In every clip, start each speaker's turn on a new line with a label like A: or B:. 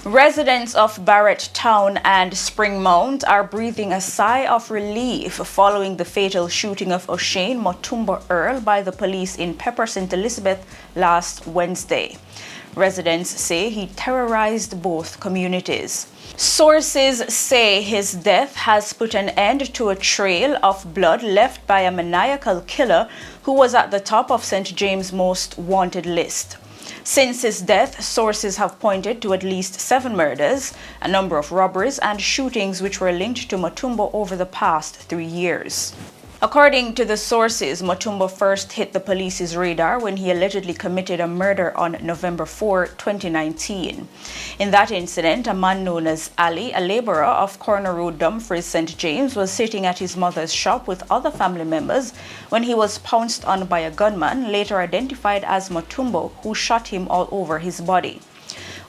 A: Residents of Barrett Town and Springmount are breathing a sigh of relief following the fatal shooting of Oshane MOTUMBO Earle by the police in Pepper St. Elizabeth last Wednesday. Residents say he terrorized both communities. Sources say his death has put an end to a trail of blood left by a maniacal killer who was at the top of St. James' most wanted list. Since his death, sources have pointed to at least 7 murders, a number of robberies and shootings which were linked to Motumbo over the past 3 years. According to the sources, Motumbo first hit the police's radar when he allegedly committed a murder on November 4, 2019. In that incident, a man known as Ali, a laborer of Corner Road, Dumfries, St. James, was sitting at his mother's shop with other family members when he was pounced on by a gunman, later identified as Motumbo, who shot him all over his body.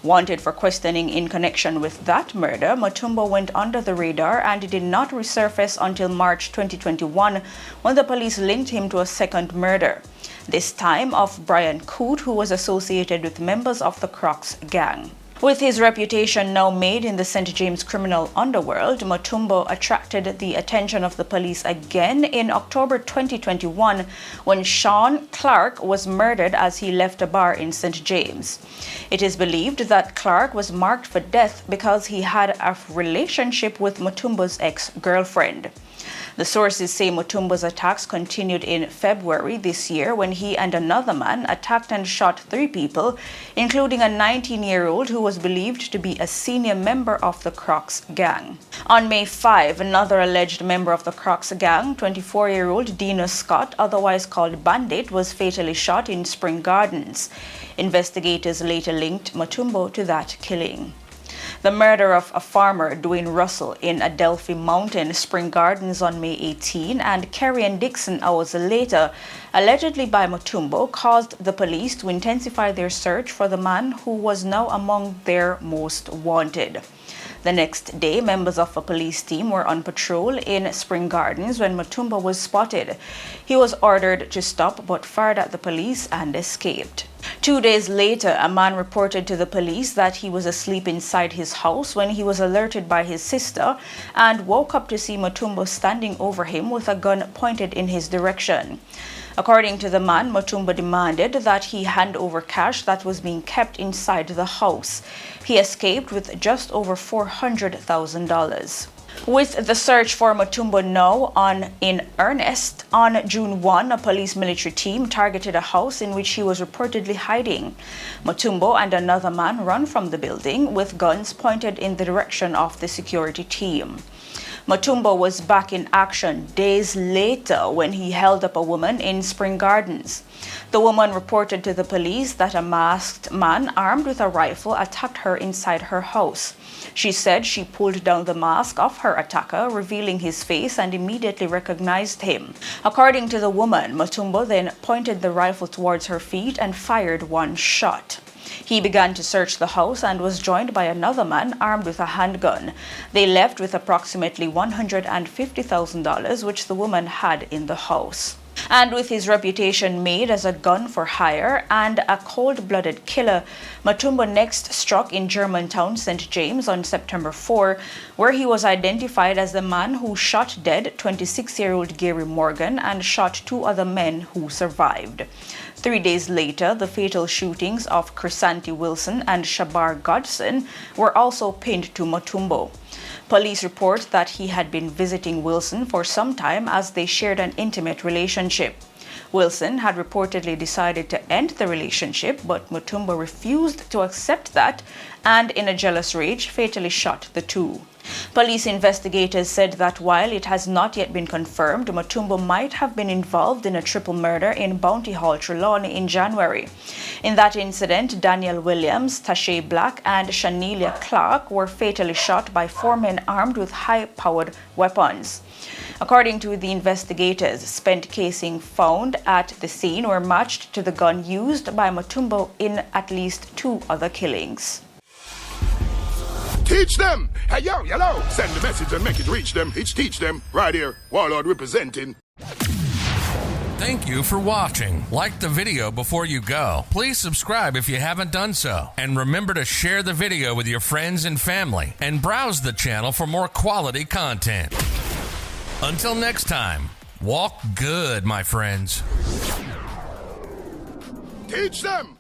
A: Wanted for questioning in connection with that murder, Motumbo went under the radar and did not resurface until March 2021 when the police linked him to a second murder, this time of Brian Coote, who was associated with members of the Crocs gang. With his reputation now made in the St. James criminal underworld, Motumbo attracted the attention of the police again in October 2021 when Sean Clark was murdered as he left a bar in St. James. It is believed that Clark was marked for death because he had a relationship with Motumbo's ex-girlfriend. The sources say Motumbo's attacks continued in February this year when he and another man attacked and shot 3 people, including a 19-year-old who was believed to be a senior member of the Crocs gang. On May 5, another alleged member of the Crocs gang, 24-year-old Dino Scott, otherwise called Bandit, was fatally shot in Spring Gardens. Investigators later linked Motumbo to that killing. The murder of a farmer, Dwayne Russell, in Adelphi Mountain, Spring Gardens on May 18 and Kerry and Dixon hours later, allegedly by Motumbo, caused the police to intensify their search for the man who was now among their most wanted. The next day, members of a police team were on patrol in Spring Gardens when Motumbo was spotted. He was ordered to stop but fired at the police and escaped. 2 days later, a man reported to the police that he was asleep inside his house when he was alerted by his sister and woke up to see Motumbo standing over him with a gun pointed in his direction. According to the man, Motumbo demanded that he hand over cash that was being kept inside the house. He escaped with just over $400,000. With the search for Motumbo now in earnest, on June 1, a police military team targeted a house in which he was reportedly hiding. Motumbo and another man ran from the building with guns pointed in the direction of the security team. Motumbo was back in action days later when he held up a woman in Spring Gardens. The woman reported to the police that a masked man armed with a rifle attacked her inside her house. She said she pulled down the mask of her attacker, revealing his face, and immediately recognized him. According to the woman, Motumbo then pointed the rifle towards her feet and fired 1 shot. He began to search the house and was joined by another man armed with a handgun. They left with approximately $150,000, which the woman had in the house. And with his reputation made as a gun for hire and a cold-blooded killer, Motumbo next struck in Germantown, St. James on September 4, where he was identified as the man who shot dead 26-year-old Gary Morgan and shot 2 other men who survived. 3 days later, the fatal shootings of Crisanti Wilson and Shabar Godson were also pinned to Motumbo. Police report that he had been visiting Wilson for some time as they shared an intimate relationship. Wilson had reportedly decided to end the relationship, but Motumbo refused to accept that and, in a jealous rage, fatally shot the 2. Police investigators said that while it has not yet been confirmed, Motumbo might have been involved in a triple murder in Bounty Hall, Trelawney in January. In that incident, Daniel Williams, Tashay Black, and Shanelia Clark were fatally shot by 4 men armed with high-powered weapons. According to the investigators, spent casing found at the scene were matched to the gun used by Motumbo in at least 2 other killings.
B: Teach them! Hey, yo, hello! Send the message and make it reach them. It's teach them. Right here. Warlord representing.
C: Thank you for watching. Like the video before you go. Please subscribe if you haven't done so. And remember to share the video with your friends and family. And browse the channel for more quality content. Until next time, walk good, my friends.
B: Teach them!